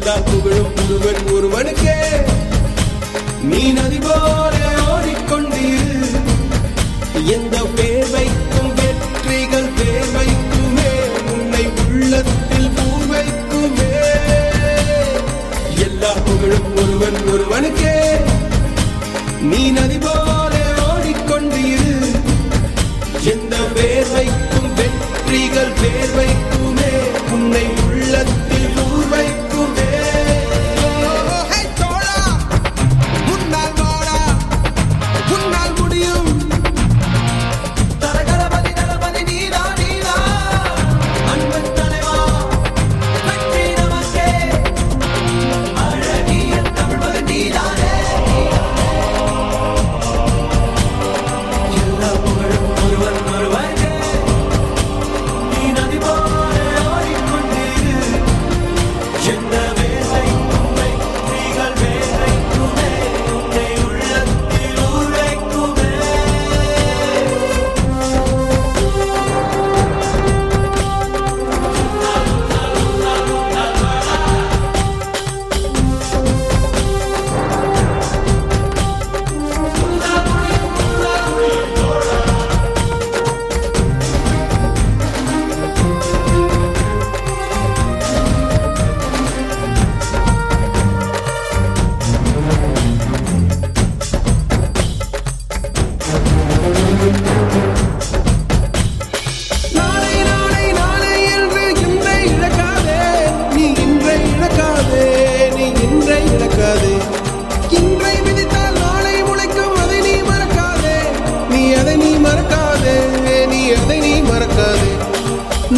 எல்லா புகழும் ஒருவன் ஒருவனுக்கே. நீ நதி போல ஓடிக்கொண்டீர். எந்த வேர்வைக்கும் வெற்றிகள் வேர்வைக்குமே, உன்னை உள்ளத்தில் பூர்வைக்குமே. எல்லா புகழும் ஒருவன் ஒருவனுக்கே. நீ நதி போல ஓடிக்கொண்டீர். எந்த வேர்வைக்கும் வெற்றிகள் வேர்வைக்குமே, உன்னை உள்ளத்தில் பூர்வைக்குமே.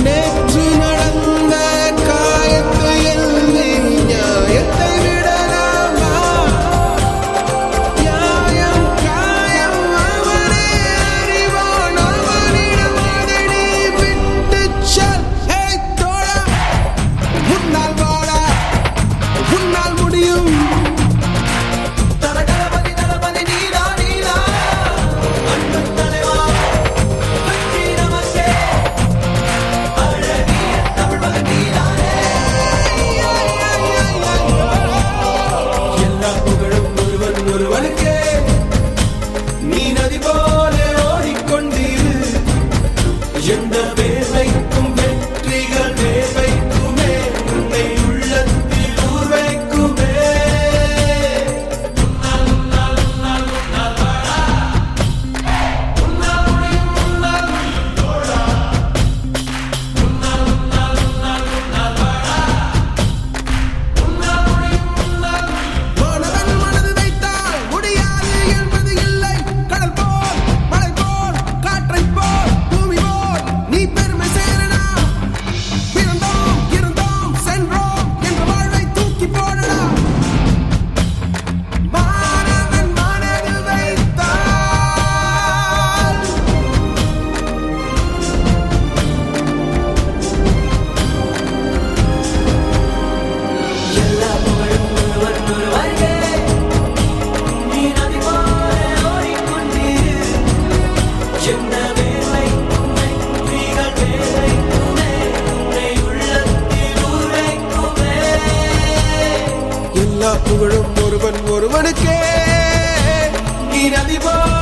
நேற்று நடந்த காயத்தை எழுதி நியாயத்தை விடலாமா? நியாயம் காயம் அவனே அறிவான், அவனிடம் அதை நீ விட்டுச் செல். தோழா, உன்னால் வாழ உன்னால் முடியும். நீ நதி போல ஓடிக்கொண்டீர். எந்த வேர்வைக்கும் வெற்றிகள் வேர்வைக்குமே, உன்னை உள்ளத்தில் ஊர்வைக்குமே. எல்லா புகழும் ஒருவன் ஒருவனுக்கே. நீ நதி போல